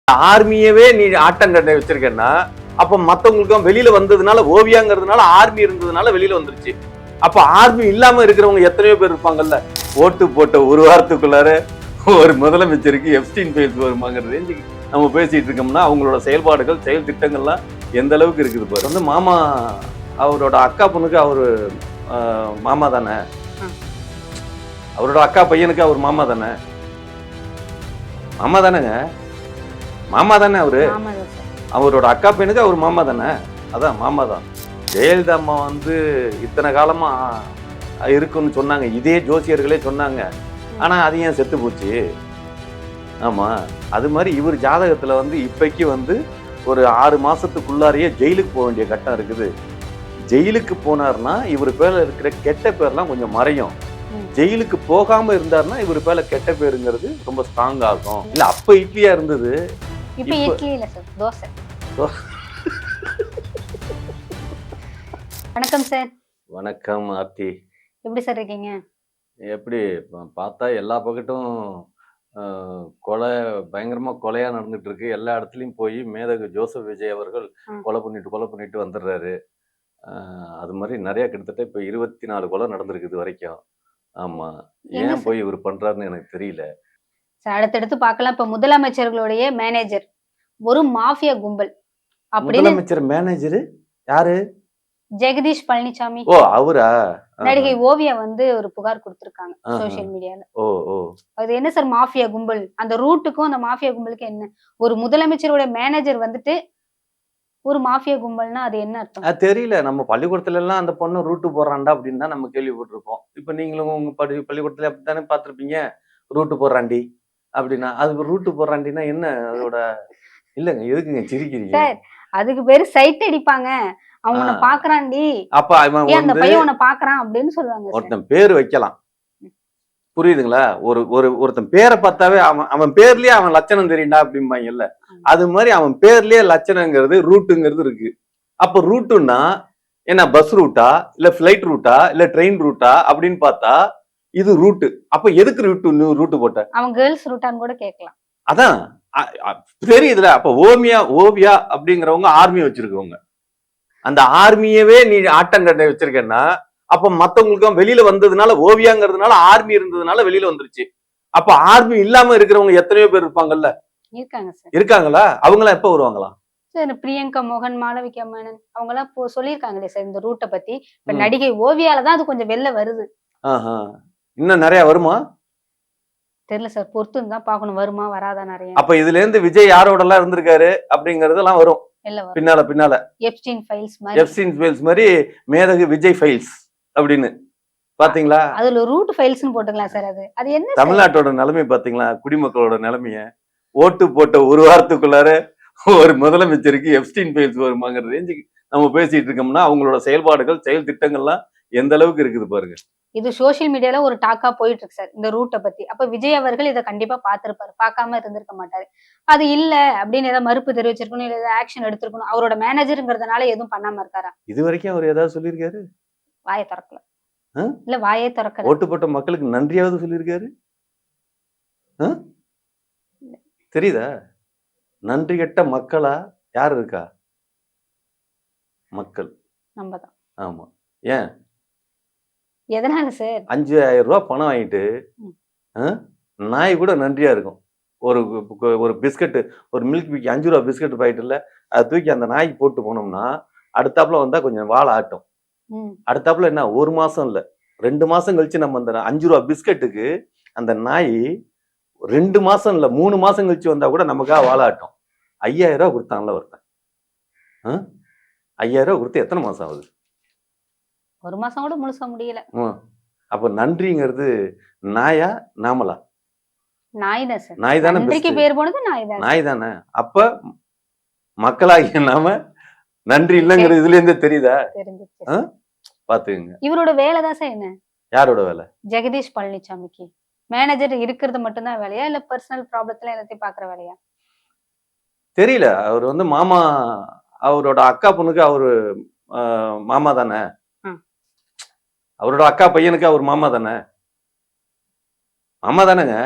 ஆர்மியவே நீ ஆட்டங்கட்டை வச்சிருக்கேன்னா அப்ப மத்தவங்களுக்கும் வெளியில வந்ததுனால ஓவியாங்கிறதுனால ஆர்மி இருந்ததுனால வெளியில வந்துருச்சு. அப்ப ஆர்மி இல்லாம இருக்கிறவங்க எத்தனையோ பேர் இருப்பாங்கல்ல. ஓட்டு போட்ட ஒரு வாரத்துக்குள்ளார ஒரு முதலமைச்சருக்கு எப்ஸ்டீன் ஃபைல்ஸ் வருமாங்கிற ரேஞ்சுக்கு நம்ம பேசிட்டு இருக்கோம்னா அவங்களோட செயல்பாடுகள் செயல் திட்டங்கள்லாம் எந்த அளவுக்கு இருக்குது பாரு. வந்து மாமா அவரோட அக்கா பொண்ணுக்கு அவரு மாமா தானே, அவரோட அக்கா பையனுக்கு அவர் மாமா தானே, மாமா தானேங்க, மாமா தானே அவரு, அவரோட அக்கா பையனுக்கு அவர் மாமா தானே, அதான் மாமா தான். ஜெயலலிதா அம்மா வந்து இத்தனை காலமா இருக்குன்னு சொன்னாங்க, இதே ஜோசியர்களே சொன்னாங்க. ஆனா அது ஏன் செத்து போச்சு? ஆமா, அது மாதிரி இவர் ஜாதகத்துல வந்து இப்பைக்கு வந்து ஒரு 6 மாசத்துக்குள்ளாரையே ஜெயிலுக்கு போக வேண்டிய கட்டம் இருக்குது. ஜெயிலுக்கு போனார்னா இவர் பேர்ல இருக்கிற கெட்ட பேர்லாம் கொஞ்சம் மறையும். ஜெயிலுக்கு போகாம இருந்தாருன்னா இவர் பேர்ல கெட்ட பேருங்கிறது ரொம்ப ஸ்ட்ராங் ஆகும். இல்ல அப்ப இட்லியா இருந்தது, இப்ப இட்லி இல்ல சார், தோசை. வணக்கம் சார். வணக்கம் ஆர்த்தி. எப்படி சார் இருக்கீங்க? எப்படி பார்த்தா எல்லா பக்கட்டும் கொலை, பயங்கரமா கொலையா நடந்துட்டு இருக்கு. எல்லா இடத்துலயும் போய் மேதகு ஜோசப் விஜய் அவர்கள் கொலை பண்ணிட்டு வந்துடுறாரு. அது மாதிரி நிறைய கிட்டத்தட்ட இப்ப 24 கொலை நடந்திருக்குது வரைக்கும். ஆமா, ஏன் போய் இவர் பண்றாருன்னு எனக்கு தெரியல. அடுத்தடுத்து பார்க்கலாம். இப்ப முதலமைச்சர்களுடைய மேனேஜர் ஒரு மாஃபியா கும்பல் அப்படின்னு முதலமைச்சர் மேனேஜர் யாரு? ஜெகதீஷ் பழனிசாமி. ஓ, அவரா? நடிகை ஓவியா வந்து ஒரு புகார் கொடுத்திருக்காங்க சோசியல் மீடியால. ஓ ஓ, அது என்ன சார் மாஃபியா கும்பல்? அந்த ரூட்டுக்கும் அந்த மாஃபியா கும்பலுக்கு என்ன? ஒரு முதலமைச்சரோட மேனேஜர் வந்துட்டு ஒரு மாஃபியா கும்பல்னா அது என்ன அர்த்தம்? தெரியல. நம்ம பள்ளிக்கூடத்துல எல்லாம் அந்த பொண்ணு ரூட்டு போடுறான்டா அப்படின்னு தான் நம்ம கேள்விப்பட்டிருப்போம். இப்ப நீங்களும் உங்க பள்ளிக்கூடத்துல அப்படித்தானே பார்த்திருப்பீங்க, ரூட்டு போடுறாண்டி அப்படின்னா. அது ரூட்டு போடுறாண்டின்னா என்ன அதோட? இல்லங்க, எதுக்குங்க சிரிக்கிறீங்க? சார் அதுக்கு பேரு சைட் அடிப்பாங்க. அவன் உன்னை பாக்குறான்டி, அப்ப அவன் அந்த பையன் உன்னை பாக்குறான் அப்படின்னு சொல்லுவாங்க. ஒருத்தன் பேரு வைக்கலாம், புரியுதுங்களா? ஒருத்தன் பேரை பார்த்தாவே அவன் பேர்லயே அவன் லட்சணம் தெரியுண்டா அப்படிம்பாங்கல்ல. அது மாதிரி அவன் பேர்லயே லட்சணங்கிறது ரூட்டுங்கிறது இருக்கு. அப்ப ரூட்டுன்னா என்ன, பஸ் ரூட்டா இல்ல பிளைட் ரூட்டா இல்ல ட்ரெயின் ரூட்டா அப்படின்னு பார்த்தா இது ரூட்டு. அப்ப எதுக்கு ரூட்டு போட்ட? அவன் கேர்ள்ஸ் ரூட்டான்னு கூட கேட்கலாம். அதான் தெரியுதுல. அப்ப ஓவியா அப்படிங்கிறவங்க ஆர்மி வச்சிருக்கவங்க. அந்த ஆர்மியவே நீ ஆட்டங்கட்டை வச்சிருக்கேன்னா அப்ப மத்தவங்களுக்கும் வெளியில வந்ததுனால ஓவியாங்கிறதுனால ஆர்மி இருந்ததுனால வெளியில வந்துருச்சு. அப்ப ஆர்மி இல்லாம இருக்கிறவங்க எத்தனையோ பேர் இருப்பாங்கல்ல. இருக்காங்க சார். இருக்காங்களா? அவங்க எல்லாம் எப்ப வருவாங்களா? சார் பிரியங்கா மோகன், மாளவிகா மேனன் அவங்க எல்லாம் சொல்லியிருக்காங்களே சார் இந்த ரூட்டை பத்தி. இப்ப நடிகை ஓவியால தான் அது கொஞ்சம் வெளில வருது. இன்னும் நிறைய வருமா தெரியல சார், பொறுத்து தான் பாக்கணும் வருமா வராதா நிறைய. அப்ப இதுல இருந்து விஜய் யாரோட எல்லாம் இருந்திருக்காரு அப்படிங்கறதெல்லாம் வரும் பின்னால. எப்ஸ்டீன் ஃபைல்ஸ் மாதிரி மேதகு விஜய் ஃபைல்ஸ் அப்படின்னு பாத்தீங்களா? அதுல ரூட் ஃபைல்ஸ்னு போட்டுக்கலாம் சார். அது என்ன தமிழ்நாட்டோட நிலைமை பாத்தீங்களா? குடிமக்களோட நிலைமைய. ஓட்டு போட்ட ஒரு வாரத்துக்குள்ளார ஒரு முதலமைச்சருக்கு எப்ஸ்டீன் ஃபைல்ஸ் வருமாங்கிற ரேஞ்சுக்கு நம்ம பேசிட்டு இருக்கோம்னா அவங்களோட செயல்பாடுகள் செயல் திட்டங்கள்லாம் எந்த அளவுக்கு இருக்குது பாருங்க. இது சோசியல் மீடியால ஒரு டாக்கா போயிட்டு இருக்கு சார் இந்த ரூட்டை பத்தி. அப்ப விஜய் அவர்கள் இதை கண்டிப்பா பார்த்திருப்பாரு, பார்க்காம இருந்திருக்க மாட்டாரு. அது இல்ல அப்படின்னு ஏதாவது மறுப்பு தெரிவிச்சிருக்கணும், இல்ல ஏதாவது ஆக்ஷன் எடுத்திருக்கணும். அவரோட மேனேஜருங்கிறதுனால எதுவும் பண்ணாம இருக்காரா? இது வரைக்கும் அவர் ஏதாவது சொல்லியிருக்காரு? வாயை திறக்கல. இல்ல வாயே திறக்கல. ஓட்டு போட்ட மக்களுக்கு நன்றியாவது சொல்லியிருக்காரு? தெரியுதா? நன்றி கெட்ட மக்களா யார் இருக்கா? மக்கள் நம்ம தான். ஆமா. ஏன் எதனால சார்? 5000 ரூபாய் பணம் வாங்கிட்டு நாய் கூட நன்றியா இருக்கும். ஒரு பிஸ்கட், ஒரு மில்க் பிக்கி 5 ரூபா பிஸ்கட் பாக்கெட்ல அதை தூக்கி அந்த நாய்க்கு போட்டு போனோம்னா அடுத்தாப்புல வந்தா கொஞ்சம் வாழை ஆட்டும். அடுத்தாப்புல என்ன, 1 மாசம் இல்ல 2 மாசம் கழிச்சு நம்ம அந்த 5 ரூபா பிஸ்கட்டுக்கு அந்த நாய் 2 மாசம் இல்ல 3 மாசம் கழிச்சு வந்தா கூட நமக்காக வாழாட்டும். 5000 ரூபாய் கொடுத்தான்ல ஒருத்தன். 5000 ரூபாய் கொடுத்து எத்தனை மாசம் ஆகுது? 1 மாசம் கூட முழுசா முடியல. அப்ப நன்றிங்கிறது நாயா நாமலா? நாய் தான் சார். நாய் தானே. நன்றிக்கு பேர் போனது நாய் தானே. அப்ப மக்களாகிய நாம நன்றி இல்லைங்கிறது இதுல இருந்தே தெரியுதா? பாத்துக்கங்க. இவரோட வேலை தான் சார் என்ன? யாரோட வேலை? ஜெகதீஷ் பழனிசாமிக்கு மேனேஜர் இருக்கிறது மட்டும்தான் வேலையா, இல்ல பர்சனல் ப்ராப்ளத்துல எல்லாத்தையும் பாக்குற வேலையா தெரியல. அவர் வந்து மாமா, அவரோட அக்கா பொண்ணுக்கு அவரு மாமா தானே, அவரோட அக்கா பையனுக்கு அவர் மாமா தானே, மாமா தானேங்க,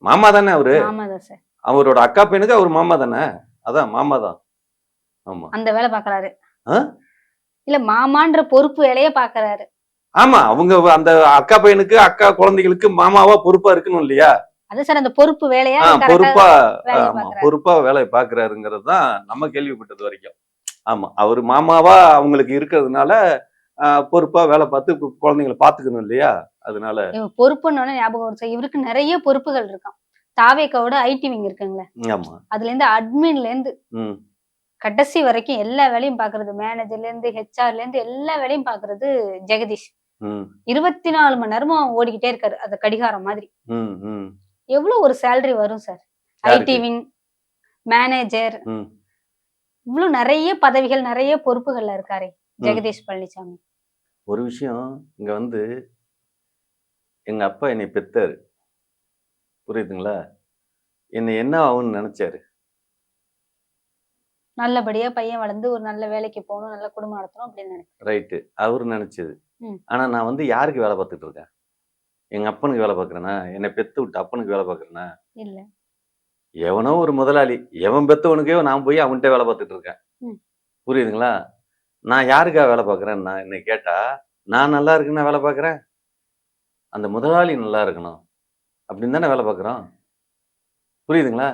மாமா தானே அவரு. அவரோட அக்கா பையனுக்கு அவர் மாமா தானே, அதான் மாமா தான். ஆமா. அந்த வேலை பாக்குறாரு. ஆ? இல்ல மாமான்ற பொறுப்பு வேலையே பாக்குறாரு. ஆமா, அவங்க அந்த அக்கா பையனுக்கு அக்கா குழந்தைகளுக்கு மாமாவா பொறுப்பா இருக்கணும் இல்லையா? அது சார் அந்த பொறுப்பு வேலையா கரெக்டா பொறுப்பா வேலையை ஆமா பாக்குறாரு. பொறுப்பா வேலையை பாக்குறாருங்கிறது தான் நம்ம கேள்விப்பட்டது வரைக்கும். ஆமா, அவர் மாமாவா அவங்களுக்கு இருக்கிறதுனால பொறுப்பா வேலை பார்த்து குழந்தைங்களை பாத்துக்கணும் இல்லையா? அதனால பொறுப்புன்னு ஞாபகம் வரும் சார். இவருக்கு நிறைய பொறுப்புகள் இருக்காம். தாவேக்காவோட ஐடி விங் இருக்குங்களே, ஆமா. அதுல இருந்து அட்மின்ல இருந்து ம். கடைசி வரைக்கும் எல்லா வேலையும் பாக்குறது, மேனேஜர்ல இருந்து ஹெச்ஆர்ல இருந்து எல்லா வேலையும் பாக்குறது ஜெகதீஷ். ம். 24 மணி நேரமும் ஓடிக்கிட்டே இருக்காரு. அது கடிகாரம் மாதிரி. ம். ம். எவ்வளவு ஒரு சேலரி வரும் சார்? ஐடி யாருக்கு? விங் மேனேஜர், ம். இவ்வளவு நிறைய பதவிகள், நிறைய பொறுப்புகள்ல இருக்காரே ம். ஜெகதீஷ் பழனிசாமி. ஒரு விஷயம் இங்க வந்து எங்க அப்பா என்னை பெத்தாரு. புரியுதுங்களா? என்னை என்ன ஆகும்னு நினைச்சாரு? நல்லபடியா பையன் வளர்ந்து ஒரு நல்ல வேலைக்கு போகணும், நல்ல குடும்பம் நடத்தணும் அப்படின்னு நினைக்கிறேன். ரைட்டு. அவரு நினைச்சது. ம். ஆனா நான் வந்து யாருக்கு வேலை பார்த்துட்டு இருக்கேன்? எங்க அப்பனுக்கு வேலை பார்க்குறேனா? என்னை பெத்து விட்ட அப்பனுக்கு வேலை பார்க்குறேனா? இல்ல. எவனோ ஒரு முதலாளி, எவன் பெத்தவனுக்கோ நான் போய் அவன்கிட்ட வேலை பார்த்துட்டு இருக்கேன். ம். புரியுதுங்களா? நான் யாருக்காக வேலை பார்க்குறேன்னு நான் என்னை கேட்டா, நான் நல்லா இருக்குன்னு வேலை பார்க்குறேன். அந்த முதலாளி நல்லா இருக்கணும். அப்படின்னு தானே வேலை பார்க்குறோம். புரியுதுங்களா?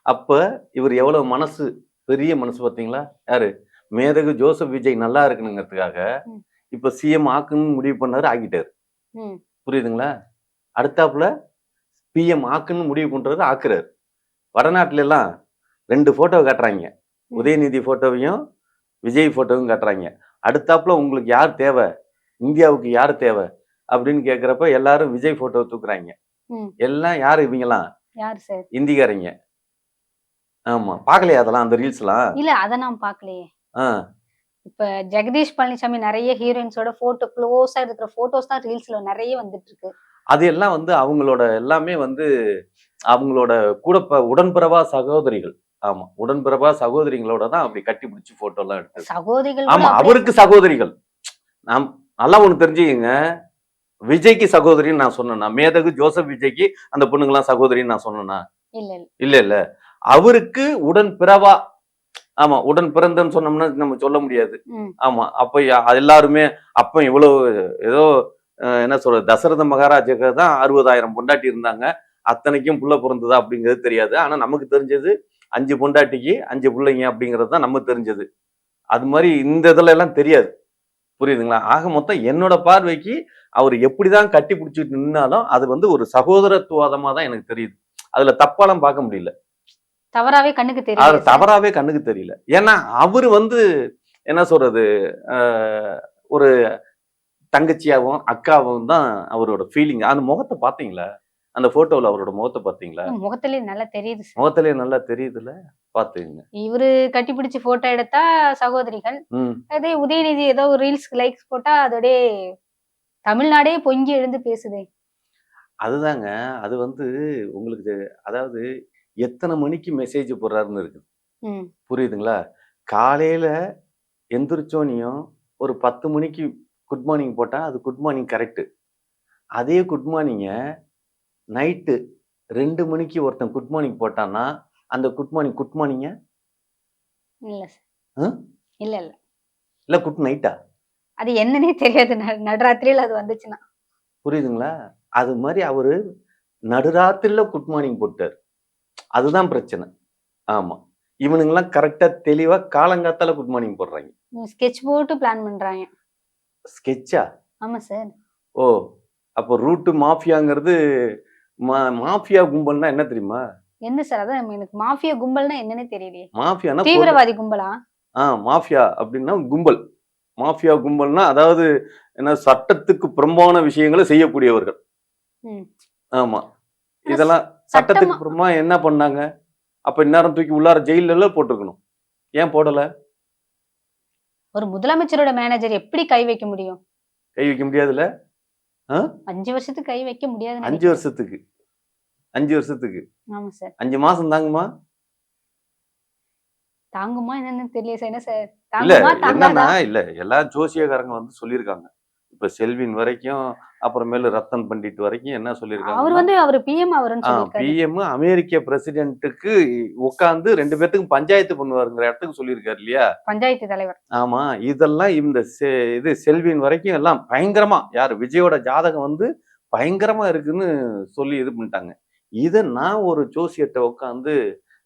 அப்ப இவர் எவ்வளவு மனசு, பெரிய மனசு பார்த்தீங்களா? யாரு? மேதகு ஜோசப் விஜய் நல்லா இருக்கணுங்கிறதுக்காக, ம். இப்ப சிஎம் ஆக்கணும்னு முடிவு பண்ணாரு, ஆக்கிட்டாரு. ம். புரியுதுங்களா? அடுத்தாப்புல பிஎம் ஆக்கணும்னு முடிவு பண்றாரு, ஆக்குறாரு. வடநாட்டுல எல்லாம் 2 போட்டோ காட்டுறாங்க. ம். உதயநிதி போட்டோவையும், விஜய் போட்டோவும் காட்டுறாங்க. அடுத்தாப்புல உங்களுக்கு யார் தேவை? இந்தியாவுக்கு யார் தேவை? அப்படின்னு கேட்கிறப்ப எல்லாரும் விஜய் போட்டோவை தூக்குறாங்க. ம். எல்லாம் யாரு இவங்கலாம்? யார் சார்? இந்திக்காரங்க. ஆமா. பார்க்கலையா அதெல்லாம் அந்த ரீல்ஸ்லாம்? இல்ல அத நான் பார்க்கலையே. ஆ. இப்ப ஜெகதீஷ் பழனிசாமி நிறைய ஹீரோயின்ஸோட போட்டோ க்ளோஸா இருக்கிற போட்டோஸ் தான் ரீல்ஸ்ல நிறைய வந்துட்டு இருக்கு. அது எல்லாம் வந்து அவங்களோட எல்லாமே வந்து அவங்களோட கூட உடன்பிறவா சகோதரிகள். ஆமா. உடன்பிறவா சகோதரிகளோட தான் அப்படி கட்டி பிடிச்சு போட்டோலாம் எடுத்தது. சகோதரிகள் ஆமா. கூட அப்படியே அவருக்கு சகோதரிகள். நாம் நல்லா ஒண்ணு தெரிஞ்சுக்கங்க. விஜய்க்கு சகோதரின்னு நான் சொன்னேனா? மேதகு ஜோசப் விஜய்க்கு அந்த பொண்ணுங்கலாம் சகோதரின்னு நான் சொன்னேனா? இல்ல இல்ல. இல்ல, இல்ல. அவருக்கு உடன்பிறவா. ஆமா. உடன் பிறந்தன்னு சொன்னோம்னா நம்ம சொல்ல முடியாது. ம். ஆமா. அப்ப எல்லாருமே அப்ப இவ்வளவு ஏதோ என்ன சொல்றது? தசரத மகாராஜாக்கு தான் 60,000 பொண்டாட்டி இருந்தாங்க. அத்தனைக்கும் புள்ள பொறந்ததா அப்படிங்கிறது தெரியாது. ஆனா நமக்கு தெரிஞ்சது 5 பொண்டாட்டிக்கு 5 புள்ளைங்க அப்படிங்கிறது தான் நமக்கு தெரிஞ்சது. அது மாதிரி இந்த இதுல எல்லாம் தெரியாது. புரியுதுங்களா? ஆக மொத்தம் என்னோட பார்வைக்கு அவர் எப்படிதான் கட்டி பிடிச்சிட்டு நின்னாலும் அது வந்து ஒரு சகோதரத்துவாதமா தான் எனக்கு தெரியுது. அதுல தப்பாலாம் பார்க்க முடியல. தவறாவே கண்ணுக்கு அது தெரியல சார். தவறாவே கண்ணுக்கு தெரியல. ஏன்னா அவரு வந்து என்ன சொல்றது? ஒரு தங்கச்சியாவும், அக்காவும் தான் அவரோட ஃபீலிங். அந்த முகத்த பார்த்தீங்களா? அந்த போட்டோல அவரோட முகத்த பார்த்தீங்களா? முகத்திலே நல்லா தெரியுது சார். முகத்திலேயே நல்லா தெரியுதுல்ல? பார்த்துக்கங்க. இவரு கட்டிப்பிடிச்சு போட்டோ எடுத்தா சகோதரிகள். ம். அதே உதயநிதி ஏதோ ரீல்ஸ்க்கு லைக்ஸ் போட்டா அதோடே தமிழ்நாடே பொங்கி எழுந்து பேசுதே. அதுதாங்க. அது வந்து உங்களுக்கு அதாவது எத்தன மணிக்கு மெசேஜ் போடுறாருன்னு இருக்குது. ம். புரியுதுங்களா? காலையில எந்திரிச்சோனையும் ஒரு 10 மணிக்கு குட் மார்னிங் போட்டா, அது குட் மார்னிங் கரெக்ட்டு. அதே குட் மார்னிங்க நைட்டு 2 மணிக்கு ஒருத்தன் குட் மார்னிங் போட்டான்னா, அந்த குட் மார்னிங் குட் மார்னிங்கா? இல்ல சார். அ? இல்ல இல்ல. இல்ல குட் நைட்டா? அது என்னன்னே தெரியாது. நடுராத்திரியில அது வந்துச்சுன்னா. புரியுதுங்களா? அது மாரி அவரு நடுராத்திரில குட் மார்னிங் போட்டாரு. அதுதான் பிரச்சனை. ஆமா. இவனுங்கலாம் கரெக்ட்டா தெளிவா காலங்காத்தால குட் மார்னிங் போடுறாய்ங்க. ஸ்கெட்ச் போட்டு பிளான் பண்றாங்க. ஸ்கெட்சா? ஆமா சார். ஓ! அப்போ ரூட் மாஃபியாங்கிறது மாஃபியா கும்பல்னா என்ன தெரியுமா? என்ன சார்? அதான் எனக்கு மாஃபியா கும்பல்னா என்னன்னே தெரியலையே. மாஃபியானா தீவிரவாதி கும்பலா? மாஃபியா அப்டின்னா கும்பல். மாஃபியா கும்பல்னா அதாவது என்ன சட்டத்துக்கு புறம்பான விஷயங்கள செய்யக்கூடியவர்கள். ம். ஆமா. ஆனா இதெல்லாம் சட்டத்துக்கு சட்டமா புறம்பா என்ன பண்ணாங்க? அப்ப இந்நேரம் தூக்கி உள்ளார ஜெயில்ல போட்டுருக்கணும். ஏன் போடல? ஒரு முதலமைச்சரோட மேனேஜர் எப்படி கை வைக்க முடியும்? கை வைக்க முடியாதுல்ல? ஆ? 5 வருஷத்துக்கு கை வைக்க முடியாதுன்னு 5 நினைக்கிறேன். வருஷத்துக்கு. 5 வருஷத்துக்கு. ஆமா சார். 5 மாசம் தாங்குமா? தாங்குமா என்னன்னு தெரியல சார். என்ன சார்? இல்ல தாங்குமா என்னன்னா, தாங்காதா? இல்ல எல்லா ஜோசியக்காரங்க வந்து சொல்லியிருக்காங்க. இப்ப செல்வின் வரைக்கும், அப்புறமேலு ரத்தன் பண்டிட் வரைக்கும் என்ன அவர் சொல்லியிருக்காங்கன்னா, அவரு பிஎம் அவருன்னு சொல்லியிருக்காரு. பிஎம் அமெரிக்க பிரசிடென்ட்டுக்கு உட்கார்ந்து 2 பேத்துக்கும் பஞ்சாயத்து பண்ணுவாருங்கிற இடத்துக்கு சொல்லியிருக்காரு இல்லையா? பஞ்சாயத்து தலைவர். ஆமா. இதெல்லாம் இந்த இது செல்வின் வரைக்கும் எல்லாம் பயங்கரமா யாரு விஜயோட ஜாதகம் வந்து பயங்கரமா இருக்குன்னு சொல்லி இது பண்ணிட்டாங்க. இத நான் ஒரு ஜோசியர்ட்ட உட்கார்ந்து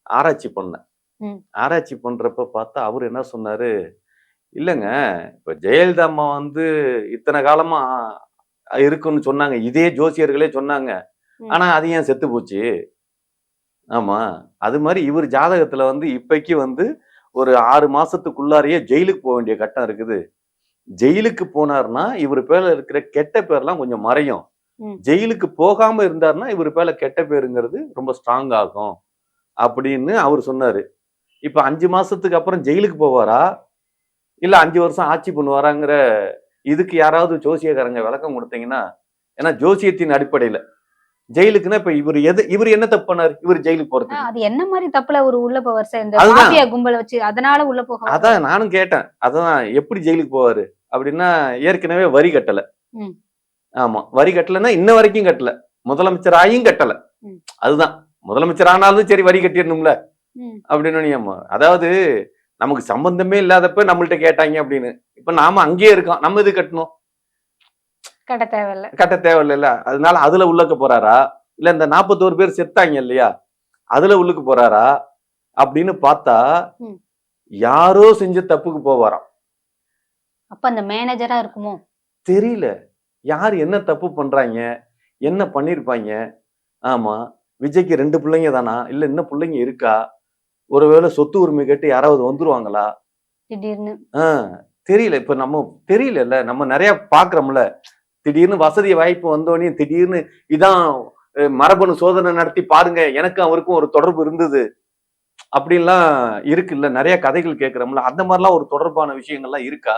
ஆராய்ச்சி பண்ணேன். ம். ஆராய்ச்சி பண்றப்ப பார்த்தா அவரு என்ன சொன்னாரு, இல்லங்க இப்ப ஜெயலலிதா அம்மா வந்து இத்தன காலமா இருக்குன்னு சொன்னாங்க. இதே ஜோசியர்களே சொன்னாங்க. ம். ஆனா அது ஏன் செத்து போச்சு? ஆமா. அது மாரி இவரு ஜாதகத்துல வந்து இப்பைக்கு வந்து ஒரு 6 மாசத்துக்குள்ளாரையே ஜெயிலுக்கு போ வேண்டிய கட்டம் இருக்குது. ஜெயிலுக்கு போனாருன்னா, இவரு பேர்ல இருக்கிற கெட்ட பேர்லாம் கொஞ்சம் மறையும். ம். ஜெயிலுக்கு போகாம இருந்தாருன்னா, இவரு பேர்ல கெட்ட பேருங்கிறது ரொம்ப ஸ்ட்ராங் ஆகும். அப்படின்னு அவரு சொன்னாரு. இப்ப 5 மாசத்துக்கு அப்புறம் ஜெயிலுக்கு போவாரா? இல்ல 5 வருஷம் ஆட்சி பண்ணுவாராங்கிற இதுக்கு யாராவது ஜோசியக்காரங்க விளக்கம் குடுத்தீங்கன்னா, ஏன்னா ஜோசியத்தின் அடிப்படையில. ஜெயிலுக்குன்னா இப்ப இவரு என்ன தப்பு பண்ணாரு? இவரு ஜெயிலுக்கு போறதுக்கு. அது என்ன மாரி தப்புல அவரு உள்ள போவார் சார்? இந்த அதுதான். மாஃபியா கும்பல வச்சு அதனால உள்ள போக அதான் நானும் கேட்டேன். அதான் எப்படி ஜெயிலுக்கு போவாரு? அப்படின்னா, ஏற்கனவே வரி கட்டல. ம். ஆமா. வரி கட்டலன்னா இன்ன வரைக்கும் கட்டல. முதலமைச்சர் ஆயும் கட்டல. ம். அதுதான். முதலமைச்சர் ஆனாலும் சரி வரி கட்டிரணும்ல. ம். அப்படின்னு அதாவது நமக்கு சம்பந்தமே இல்லாதப்ப நம்மள்ட்ட கேட்டாங்க அப்படின்னு. இப்ப நாம அங்கேயே இருக்கோம். நம்ம எதுக்கு கட்டணும்? கட்ட தேவையில்ல. கட்ட தேவையில்லைல்ல. அதனால அதுல உள்ளக்க போறாரா? இல்ல இந்த 41 பேர் செத்தாங்க இல்லையா? அதுல உள்ளுக்கு போறாரா? அப்படின்னு பார்த்தா, ம். யாரோ செஞ்ச தப்புக்கு போவாராம். அப்ப அந்த மேனேஜரா இருக்குமோ? தெரியல. யார் என்ன தப்பு பண்றாங்க? என்ன பண்ணிருப்பாங்க? ஆமா. விஜய்க்கு 2 பிள்ளைங்க தானா? இல்ல இன்னும் பிள்ளைங்க இருக்கா? ஒருவேளை சொத்து உரிமை கேட்டு யாராவது வந்துருவாங்களா? திடீர்னு. ஆ தெரியல. இப்ப நம்ம தெரியலல்ல. நம்ம நெறைய பார்க்கிறோம்ல. திடீர்னு வசதி வாய்ப்பு வந்தோனே திடீர்னு இதான் மரபணு சோதனை நடத்தி பாருங்க. எனக்கும் அவருக்கும் ஒரு தொடர்பு இருந்தது. அப்படின்லாம் இருக்குல்ல. நெறைய கதைகள் கேட்கிறோம்ல. அந்த மாரிலாம் ஒரு தொடர்பான விஷயங்கள்லாம் இருக்கா?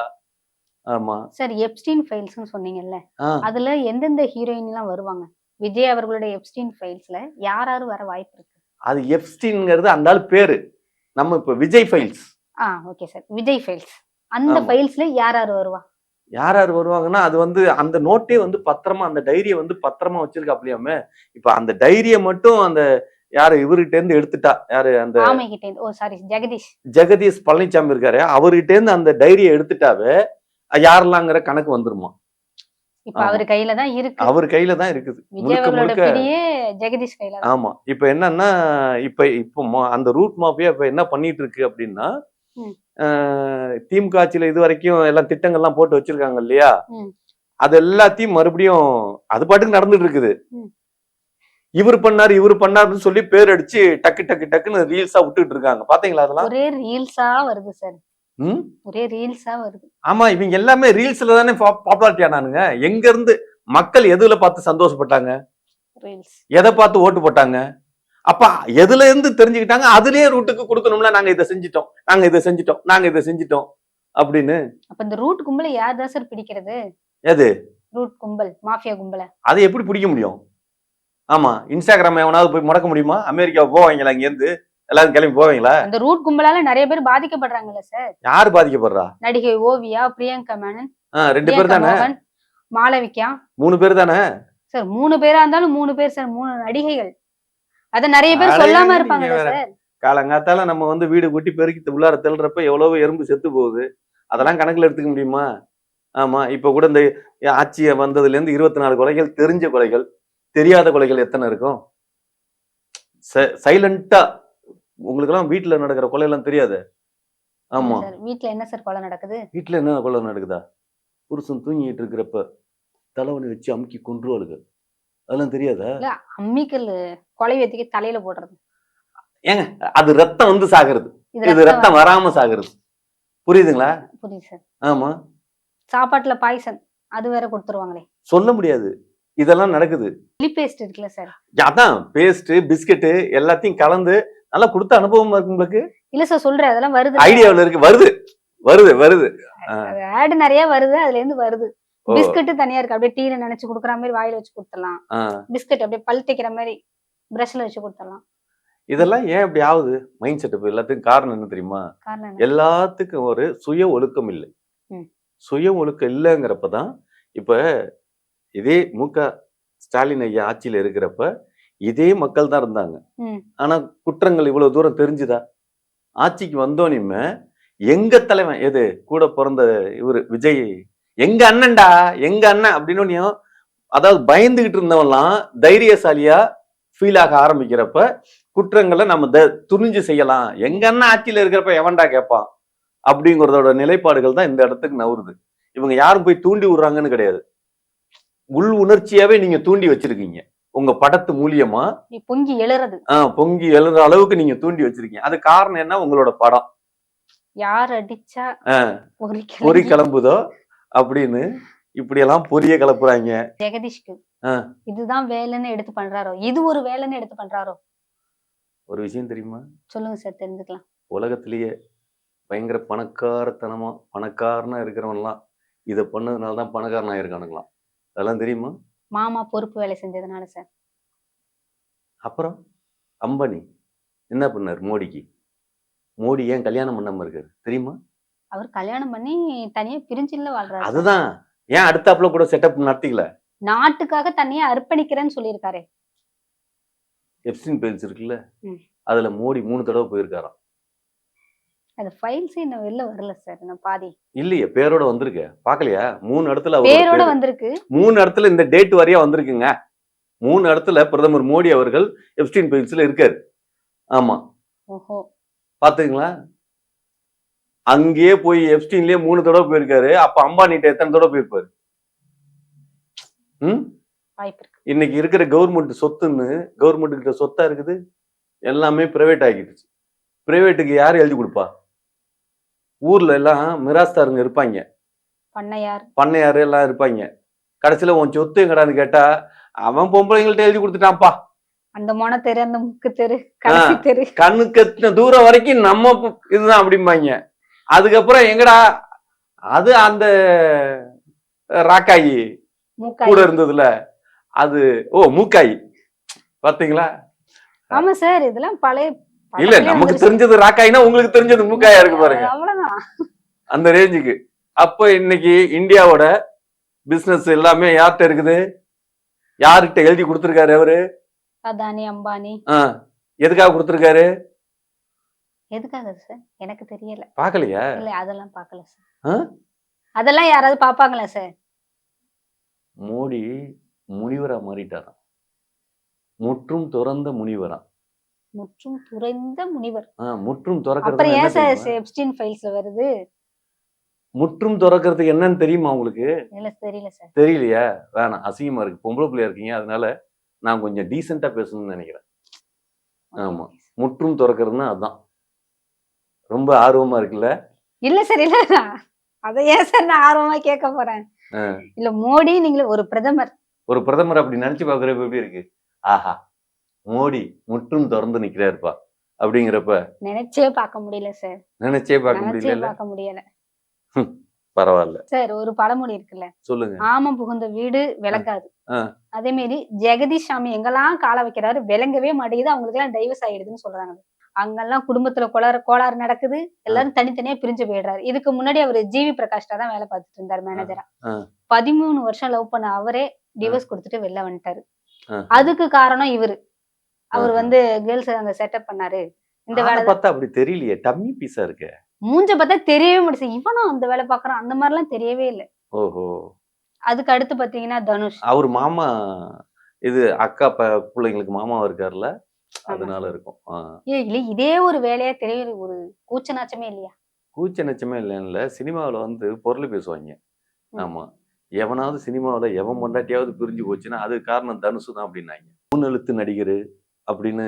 ஆமா. சார் எப்ஸ்டீன் ஃபைல்ஸ்ன்னு சொன்னீங்கல்ல. ஆ. அதுல எந்தெந்த ஹீரோயின்லாம் வருவாங்க? விஜய் அவர்களுடைய எப்ஸ்டீன் ஃபைல்ஸ்ல யார் யார் வர வாய்ப்பு இருக்கு? அது எப்ஸ்டீன்ங்கிறது அந்த ஆள் பேரு. நம்ம இப்ப Vijay files. Okay sir. Vijay files. அந்த ஆமா. ஃபைல்ஸ்ல யார் யார் வருவா? யார் யார் வருவாங்கன்னா, அது வந்து அந்த நோட்டே வந்து பத்திரமா அந்த டைரிய வந்து பத்திரமா வச்சிருக்காப்லயாமே. இப்ப அந்த டைரிய மட்டும் அந்த யாரு இவர்கிட்ட இருந்து எடுத்துட்டா. யாரு அந்த ஆமை கிட்ட இருந்து. ஓ சாரி ஜெகதீஷ். ஜெகதீஷ் பழனிசாமி இருக்காரு. அவர்கிட்ட இருந்து அந்த டைரிய எடுத்துட்டாவே, யாரெல்லாங்கிற கணக்கு வந்துருமா. இப்ப ஆமா. அவரு கையில தான் இருக்கு. அவர் கையில தான் இருக்குது. விஜய் முழுக்க அவர்களோட முழுக்க பிடியே ஜெகதீஷ் கையில தான். ஆமா. இப்ப என்னன்னா, இப்ப அந்த ரூட் மாஃபியா இப்ப என்ன பண்ணிட்டு இருக்கு அப்படின்னா, ம். அ திமுக ஆட்சியில இதுவரைக்கும் எல்லாம் திட்டங்கள்லாம் போட்டு வச்சிருக்காங்க இல்லையா? ம். அது எல்லாத்தையும் மறுபடியும் அது பாட்டுக்கு நடந்துட்டு இருக்குது. ம். இவரு பண்ணாருன்னு சொல்லி பேர் அடிச்சு டக்கு டக்கு டக்குன்னு ரீல்ஸா விட்டுட்டு இருக்காங்க. பாத்தீங்களா அதெல்லாம்? ஒரே ரீல்ஸா வருது சார். ம். ஒரே ரீல்ஸா வருது. ஆமா. இவங்க எல்லாமே ரீல்ஸ்ல தானே பாப்புலாரிட்டி ஆனானுங்க. எங்க இருந்து மக்கள் எதுல பார்த்து சந்தோஷப்பட்டாங்க? ரீல்ஸ். எதை பார்த்து ஓட்டு போட்டாங்க? அப்ப எதுல இருந்து தெரிஞ்சுக்கிட்டாங்க? அதுலயே ரூட்டுக்கு கொடுக்கணும்ல. நாங்க இதை செஞ்சிட்டோம், நாங்க இதை செஞ்சிட்டோம், நாங்க இதை செஞ்சிட்டோம் அப்படின்னு. அப்ப இந்த ரூட் கும்பல யார் தான் சார் பிடிக்கிறது? எது? ரூட் கும்பல், மாஃபியா கும்பல. அதை எப்படி பிடிக்க முடியும்? ஆமா. இன்ஸ்டாகிராம் எவனாவது போய் முடக்க முடியுமா? அமெரிக்கா போவாங்களா இங்க இருந்து? எல்லாரும் கிளம்பி போவீங்களா? அந்த ரூட் கும்பலால நிறைய பேர் பாதிக்கப்படுறாங்கல்ல சார். யாரு பாதிக்கப்படுறா? நடிகை ஓவியா, பிரியங்கா மேனன், 2 பேர் பிரியங்கா தானே? மோகன், மாளவிகா. 3 பேர் தானே? சார் 3 பேரா இருந்தாலும் 3 பேர் சார். 3 நடிகைகள். அத நிறைய பேர் சொல்லாம அழகுங்க நீங்க இருப்பாங்கல்ல வேற. சார். காலங்காத்தால நம்ம வந்து வீடு கூட்டி பெருக்கி உள்ளார தள்ளுறப்ப எவ்வளவோ எறும்பு செத்து போகுது. அதெல்லாம் கணக்குல எடுத்துக்க முடியுமா? ஆமா. இப்ப கூட இந்த ஆட்சி வந்ததுல இருந்து 24 கொலைகள் தெரிஞ்ச கொலைகள். தெரியாத கொலைகள் எத்தனை இருக்கும்? சைலண்டா உங்களுக்கெல்லாம் வீட்டுல நடக்கிற கொலை எல்லாம் தெரியாது. ஆமா. சார் வீட்ல என்ன சார் கொலை நடக்குது? வீட்டுல என்ன கொலை நடக்குதா? புருஷன் தூங்கிட்டு இருக்கிறப்ப தலைவனை வச்சு அமுக்கி கொன்றுவாளுங்க. அதெல்லாம் தெரியாதா? இல்ல அம்மிக்கல் கொலை வெத்திக்கு தலையில போடுறது. ஏங்க அது ரத்தம் வந்து சாகுறது. இது இது ரத்தம் வராம சாகுறது. புரியுதுங்களா? புரியுது சார். ஆமா. சாப்பாட்டுல பாய்சன் அது வேற கொடுத்துருவாங்களே. சொல்ல முடியாது. இதெல்லாம் நடக்குது. சில்லி பேஸ்ட் இருக்குல்ல சார். அதான் பேஸ்ட், பிஸ்கட் எல்லாத்தையும் கலந்து நல்லா கொடுத்த அனுபவம் இருக்கு உங்களுக்கு. இல்ல சார் சொல்றேன் அதெல்லாம் வருது. ஐடியாவுல இருக்கு. வருது வருது வருது. ஆட் நிறைய வருது. அதுல இருந்து வருது. ஓ. பிஸ்கட் தனியா இருக்கு. அப்படியே டீல நினைச்சு குடுக்குற மாதிரி வாயில வச்சு கொடுத்துடலாம். ஆ. பிஸ்கட் அப்படியே பல் தேய்க்கிற மாதிரி பிரஷ்ல வச்சு கொடுத்துடலாம். இதெல்லாம் ஏன் இப்படி ஆகுது? மைண்ட் செட்டப் எல்லாத்துக்கும் காரணம் என்ன தெரியுமா? காரணம் என்ன? எல்லாத்துக்கும் ஒரு சுய ஒழுக்கம் இல்லை. ம். சுய ஒழுக்கம் இல்லைங்கிறப்பதான் இப்ப இதே மு.க.ஸ்டாலின் ஐயா ஆட்சியில இருக்கிறப்ப இதே மக்கள் தான் இருந்தாங்க. ம். ஆனா குற்றங்கள் இவ்வளவு தூரம் தெரிஞ்சுதா? ஆட்சிக்கு வந்தோனையுமே எங்க தலைவன் எது கூட பிறந்த இவரு விஜய், எங்க அண்ணன்டா எங்க அண்ணன் அப்படின்னு அதாவது பயந்துகிட்டு இருந்தவன்லாம் தைரியசாலியா ஃபீல் ஆக ஆரம்பிக்கிறப்ப குற்றங்களை நம்ம துணிஞ்சு செய்யலாம். எங்க அண்ணன் ஆட்சியில இருக்கிறப்ப எவன்டா கேட்பான் அப்படிங்கறதோட நிலைப்பாடுகள் தான் இந்த இடத்துக்கு நவுறுது. இவங்க யாரும் போய் தூண்டி விடுறாங்கன்னு கிடையாது. உள் உணர்ச்சியாவே நீங்க தூண்டி வச்சிருக்கீங்க. உங்க படத்து மூலியமா பொங்கி எழுறது பொங்கி எழுற அளவுக்கு நீங்க தூண்டி வச்சிருக்கீங்க. அது காரணம் என்ன? உங்களோட படம். யார் அடிச்சா பொறி கிளம்புதோ அப்படின்னு இப்படி எல்லாம் பொரிய கிளப்புறாங்க. ஜெகதீஷ்க்கு இதுதான் வேலைன்னு எடுத்து பண்றாரோ, இது ஒரு வேலைன்னு எடுத்து பண்றாரோ. ஒரு விஷயம் தெரியுமா? சொல்லுங்க சார், தெரிஞ்சுக்கலாம். உலகத்திலேயே பயங்கர பணக்காரத்தனமா பணக்காரனா இருக்கிறவன்லாம் இதை பண்ணதுனால தான் பணக்காரனா இருக்கானுங்களாம். அதெல்லாம் தெரியுமா? மாமா பொறுப்பு வேலை செஞ்சதுனால சார். அப்புறம் அம்பானி என்ன பண்ணார் மோடிக்கு? மோடி ஏன் கல்யாணம் பண்ணாம இருக்காரு தெரியுமா? அவர் கல்யாணம் பண்ணி தனியா பிரிஞ்சுல வாழ்றாரு. அதுதான் ஏன் அடுத்தாப்புல கூட செட்டப் நடத்திக்கல? நாட்டுக்காக தனியா அர்ப்பணிக்கிறேன்னு சொல்லியிருக்காரு. எப்ஸ்டீன் ஃபைல்ஸ் இருக்குல்ல, அதுல மோடி 3 தடவை போயிருக்காராம். அது ஃபைல்ஸ் இன்னும் வெளில வரல சார். நான் பாதி இல்லையே, பேரோட வந்திருக்கு. பாக்கலையா? 3 இடத்துல பேரோட வந்திருக்கு. 3 இடத்துல இந்த டேட் வரையா வந்திருக்குங்க. 3 இடத்துல பிரதமர் மோடி அவர்கள் எப்ஸ்டீன் ஃபைல்ஸ்ல இருக்காரு. ஆமா. ஓஹோ, பாத்தீங்களா? அங்கேயே போய் எப்ஸ்டீன்லயே 3 தடவை போயிருக்காரு. அப்ப அம்பானிட்ட எத்தனை தடவை போயிருப்பாரு? இன்னைக்கு இருக்கிற கவர்மெண்ட் சொத்துன்னு கவர்மெண்ட் கிட்ட சொத்தா இருக்குது, எல்லாமே பிரைவேட் ஆகிடுச்சு. பிரைவேட்டுக்கு யாரு எழுதி கொடுப்பா? ஊர்ல எல்லாம் மிராஸ்தாருங்க இருப்பாங்க, பண்ணையாரு எல்லாம் இருப்பாங்க. கடைசியில உன் சொத்து எங்கடான்னு கேட்டா அவன் பொம்பளைங்கள்ட்ட எழுதி கொடுத்துட்டான்ப்பா. அந்த மொன தெரு, அந்த முக்கு தெரு, கடைசி தெரு, கண்ணுக்கு தூரம் வரைக்கும் நம்ம இதுதான் அப்படிம்பாங்க. அதுக்கப்புறம் எங்கடா அது அந்த ராக்காயி கூட இருந்ததுல அது மூக்காயி. பாத்தீங்களா? ஆமா சார், இதெல்லாம் பழைய இல்ல, நமக்கு தெரிஞ்சது ராக்காயினா உங்களுக்கு தெரிஞ்சது மூக்காயா இருக்கு பாருங்க. அந்த ரேஞ்சுக்கு. அப்ப இன்னைக்கு இந்தியாவோட பிசினஸ் எல்லாமே யார்கிட்ட இருக்குது? யார்கிட்ட எழுதி கொடுத்திருக்காரு அவரு? அதானி அம்பானி. எதுக்காக கொடுத்திருக்காரு? எதுக்காக சார் எனக்கு தெரியல. பாக்கலையா? இல்ல, அதெல்லாம் பார்க்கல சார். அதெல்லாம் யாராவது பாப்பாங்களா சார்? மோடி முனிவரா மாறிட்டாராம். முற்றும் துறந்த முனிவரா. முற்றும் துறந்த முனிவர். முற்றும் துறக்கிறது. அப்புறம் ஏன் சார் எப்ஸ்டீன் ஃபைல்ஸ்ல வருது? முற்றும் துறக்கிறதுக்கு என்னன்னு தெரியுமா உங்களுக்கு? இல்ல, தெரியல சார். தெரியலையா? வேணாம், அசிங்கமா இருக்கு. பொம்பளை பிள்ளையா இருக்கீங்க, அதனால நான் கொஞ்சம் டீசெண்டா பேசணும்னு நினைக்கிறேன். ஆமா, முற்றும் துறக்கிறதுனா அதான். ரொம்ப ஆர்வமா இருக்குல்ல? இல்ல சார், இல்ல, அதை ஏன் சார் நான் ஆர்வமா கேட்க போறேன்? இல்ல, மோடி நீங்க ஒரு பிரதமர் அப்படி நினைச்சு பாக்குறப்ப எப்படி இருக்கு? ஆஹா, மோடி முற்றும் திறந்து நிக்கிறாருப்பா அப்படிங்கிறப்ப நினைச்சே பார்க்க முடியல சார். நினைச்சே பார்க்க முடியல. பரவாயில்ல சார். ஒரு பழமொழி இருக்குல்ல, சொல்லுங்க. ஆமம் புகுந்த வீடு விளங்காது. அதே மாதிரி ஜெகதீஷ் சாமி எங்கெல்லாம் கால வைக்கிறாரு விளங்கவே மாட்டேங்குது. அவங்களுக்கு எல்லாம் டைவர்ஸ் ஆயிடுதுன்னு சொல்றாங்க. அங்கெல்லாம் குடும்பத்துல கோளாறு நடக்குது. எல்லாரும் தனித்தனியா பிரிஞ்சு போயிடுறாரு. இதுக்கு முன்னாடி அவர் ஜிவி பிரகாஷ்டா தான் வேலை பார்த்துட்டு இருந்தாரு, மேனேஜரா. 13 வருஷம் லவ் பண்ண அவரே டிவோர்ஸ் கொடுத்துட்டு வெளில வந்துட்டாரு. அதுக்கு காரணம் இவரு. அவர் கேர்ள்ஸ் அங்க செட்டப் பண்ணாரு. இந்த வேலை பார்த்தா அப்படி தெரியலையே, டம்மி பீஸா இருக்கு. மூஞ்ச பார்த்தா தெரியவே மாட்டேங்குது. இவனும் அந்த வேலை பாக்குறான், அந்த மாதிரி எல்லாம் தெரியவே இல்லை. ஓஹோ. அதுக்கு அடுத்து பாத்தீங்கன்னா தனுஷ். அவர் மாமா, இது அக்கா பிள்ளைங்களுக்கு மாமாவா இருக்காருல்ல, அதனால இருக்கும். இல்ல, இதே ஒரு வேலையா தெரியல. ஒரு கூச்ச நாச்சமே இல்லையா? கூச்ச நச்சமே இல்லைன்னு சினிமாவில பொருள் பேசுவாங்க. ஆமா, எவனாவது சினிமாவில எவன் பொண்டாட்டியாவது பிரிஞ்சு போச்சுன்னா அது காரணம் தனுசு தான் அப்படின்னாங்க. 3 எழுத்து நடிகர் அப்படின்னு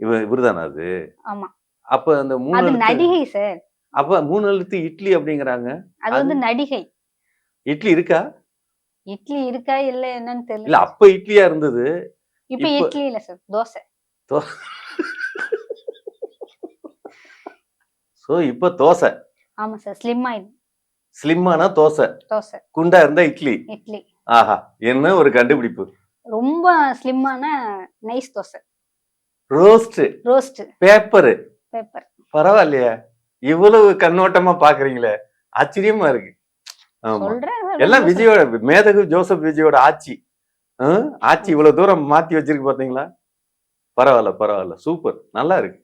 இவருதானா அது? ஆமா. அப்ப அந்த 3 நடிகை சார். அப்ப 3 எழுத்து இட்லி அப்படிங்கிறாங்க. அது நடிகை. இட்லி இருக்கா? இட்லி இருக்கா இல்ல என்னன்னு தெரியல. இல்ல, அப்ப இட்லியா இருந்தது. இப்ப இட்லி இல்ல சார், தோசை. சோ இப்ப தோசை. ஆமா சார், ஸ்லிம் ஆயிடும். ஸ்லிம்மானா தோசை, குண்டா இருந்தா இட்லி. ஆஹா, என்ன ஒரு கண்டுபிடிப்பு. ரொம்ப ஸ்லிம்மான நைஸ் தோசை. Roast paper. பரவாயில்லையா? இவ்வளவு கண்ணோட்டமா பாக்குறீங்களே, ஆச்சரியமா இருக்கு. ஆமா சொல்றேன் எல்லாம் ரொம்ப விஜயோட மேதகு ஜோசப் விஜயோட ஆட்சி. ஆட்சி இவ்வளவு தூரம் மாத்தி வச்சிருக்கு பாத்தீங்களா? பரவாயில்ல பரவாயில்ல, சூப்பர், நல்லா இருக்கு.